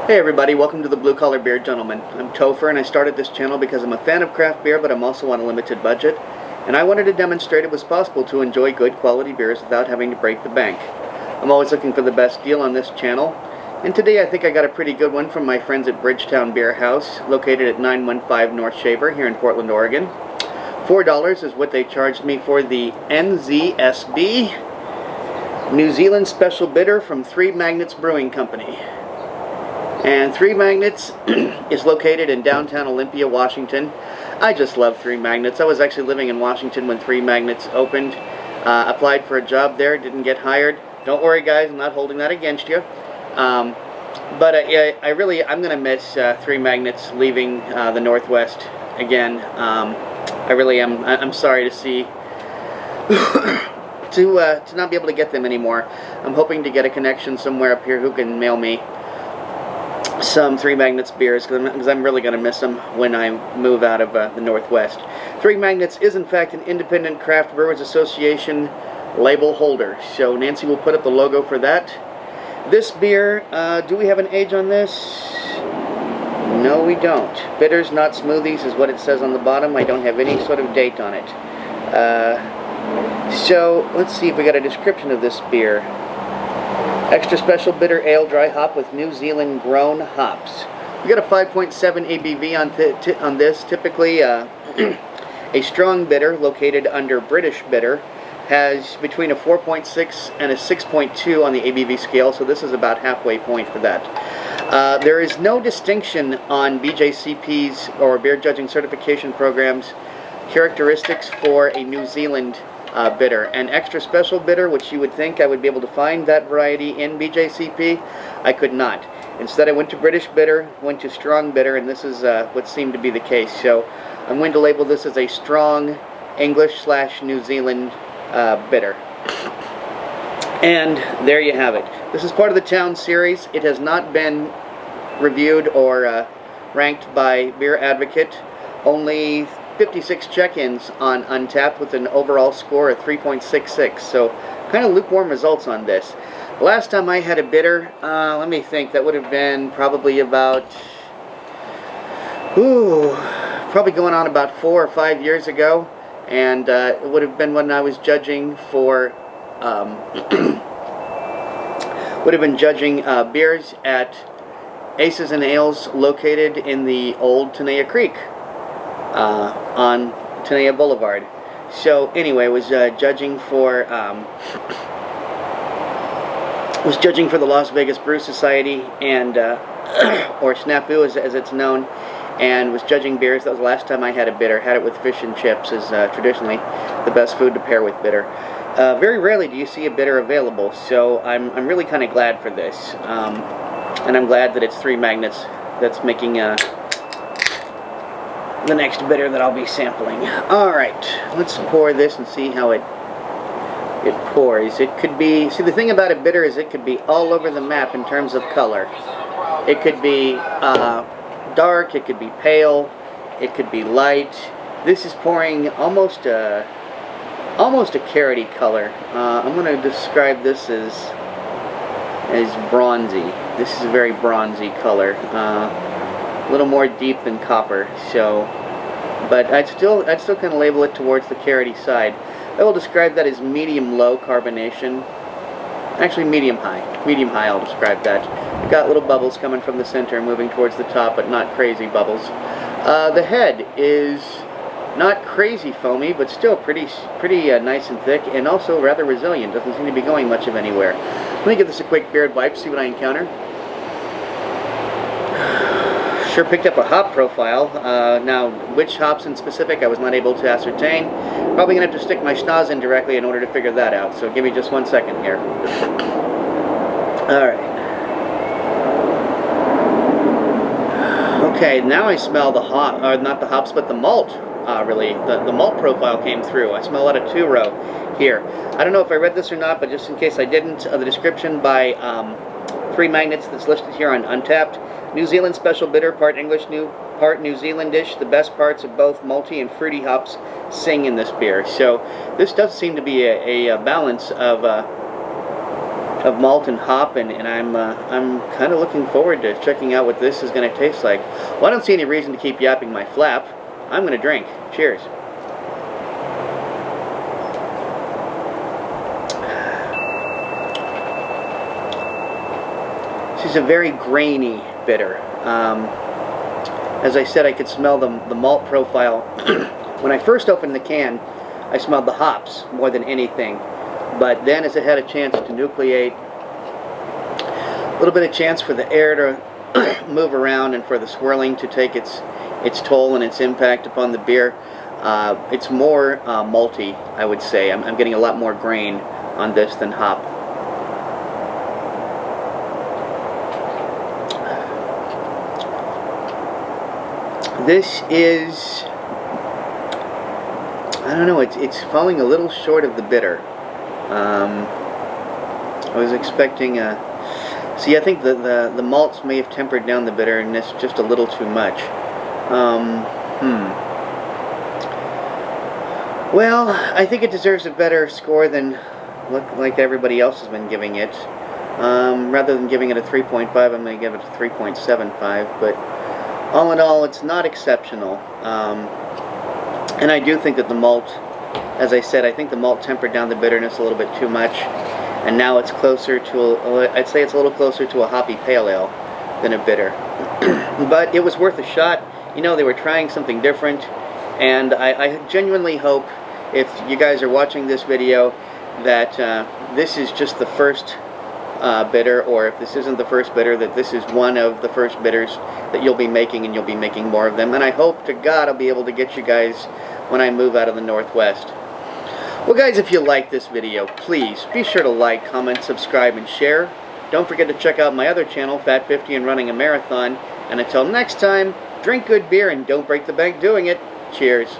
Hey everybody, welcome to the Blue Collar Beer Gentleman. I'm Topher and I started this channel because I'm a fan of craft beer, but I'm also on a limited budget, and I wanted to demonstrate it was possible to enjoy good quality beers without having to break the bank. I'm always looking for the best deal on this channel, and today I think I got a pretty good one from my friends at Bridgetown Beerhouse, located at 915 North Shaver here in Portland, Oregon. $4 is what they charged me for the NZSB New Zealand Special Bitter from Three Magnets Brewing Company. And Three Magnets is located in downtown Olympia, Washington. I just love Three Magnets. I was actually living in Washington when Three Magnets opened. Applied for a job there, didn't get hired. Don't worry guys, I'm not holding that against you. I'm going to miss Three Magnets leaving the Northwest again. I really am. I'm sorry to see to not be able to get them anymore. I'm hoping to get a connection somewhere up here who can mail me some Three Magnets beers, because I'm really going to miss them when I move out of the Northwest. Three Magnets is in fact an independent craft brewers association label holder, so Nancy will put up the logo for that. This beer, do we have an age on this? No, we don't. Bitters, not smoothies is what it says on the bottom. I don't have any sort of date on it. So let's see if we got a description of this beer. Extra special bitter ale dry hop with New Zealand grown hops. We got a 5.7 ABV on this. Typically a strong bitter located under British bitter has between a 4.6 and a 6.2 on the ABV scale, so this is about halfway point for that. There is no distinction on BJCP's or beer judging certification programs characteristics for a New Zealand bitter. An extra special bitter, which you would think I would be able to find that variety in BJCP, I could not. Instead I went to British bitter, went to strong bitter, and this is what seemed to be the case. So I'm going to label this as a strong English/New Zealand bitter. And there you have it. This is part of the Town series. It has not been reviewed or ranked by Beer Advocate. Only 56 check-ins on Untapped with an overall score of 3.66, so kind of lukewarm results on this. Last time I had a bitter, let me think, that would have been probably about, probably going on about 4 or 5 years ago, and it would have been when I was judging for, would have been judging beers at Aces and Ales located in the old Tenaya Creek. On Tenaya Boulevard. So anyway, was judging for the Las Vegas Brew Society, and or Snafu as it's known, and was judging beers. That was the last time I had a bitter. Had it with fish and chips, as traditionally the best food to pair with bitter. Very rarely do you see a bitter available, so I'm really kind of glad for this, and I'm glad that it's Three Magnets that's making the next bitter that I'll be sampling. Alright, let's pour this and see how it pours. It could be, see, the thing about a bitter is it could be all over the map in terms of color. It could be dark, it could be pale, it could be light. This is pouring almost a carroty color. I'm going to describe this as bronzy. This is a very bronzy color. A little more deep than copper, so, but I'd still kind of label it towards the carroty side. I will describe that as medium-low carbonation. Actually, medium-high. Medium-high, I'll describe that. You've got little bubbles coming from the center, moving towards the top, but not crazy bubbles. The head is not crazy foamy, but still pretty nice and thick, and also rather resilient. Doesn't seem to be going much of anywhere. Let me give this a quick beard wipe, see what I encounter. Sure picked up a hop profile. Now, which hops in specific I was not able to ascertain. Probably going to have to stick my schnoz in directly in order to figure that out, so give me just 1 second here. Alright. Okay, now I smell the hop, or not the hops, but the malt, really. The malt profile came through. I smell a lot of two-row here. I don't know if I read this or not, but just in case I didn't, the description by Three Magnets that's listed here on Untapped. New Zealand special bitter, part English, part New Zealandish. The best parts of both malty and fruity hops sing in this beer. So this does seem to be a balance of of malt and hop, and I'm kind of looking forward to checking out what this is going to taste like. Well, I don't see any reason to keep yapping my flap. I'm going to drink. Cheers. This is a very grainy bitter. As I said, I could smell the malt profile. When I first opened the can, I smelled the hops more than anything. But then as it had a chance to nucleate, a little bit of chance for the air to move around and for the swirling to take its toll and its impact upon the beer, it's more malty, I would say. I'm getting a lot more grain on this than hop. This is, I don't know, it's falling a little short of the bitter. I was expecting see, I think the malts may have tempered down the bitterness just a little too much. Well, I think it deserves a better score than like everybody else has been giving it. Rather than giving it a 3.5, I'm going to give it a 3.75, but all in all, it's not exceptional. And I do think that the malt, as I said, I think the malt tempered down the bitterness a little bit too much, and now it's closer to, I'd say it's a little closer to a hoppy pale ale than a bitter. But it was worth a shot. You know, they were trying something different, and I genuinely hope, if you guys are watching this video, that this is just the first bitter, or if this isn't the first bitter, that this is one of the first bitters that you'll be making, and you'll be making more of them. And I hope to God I'll be able to get you guys when I move out of the Northwest. Well guys, if you like this video, please be sure to like, comment, subscribe, and share. Don't forget to check out my other channel, Fat 50 and Running a Marathon. And until next time, drink good beer and don't break the bank doing it. Cheers.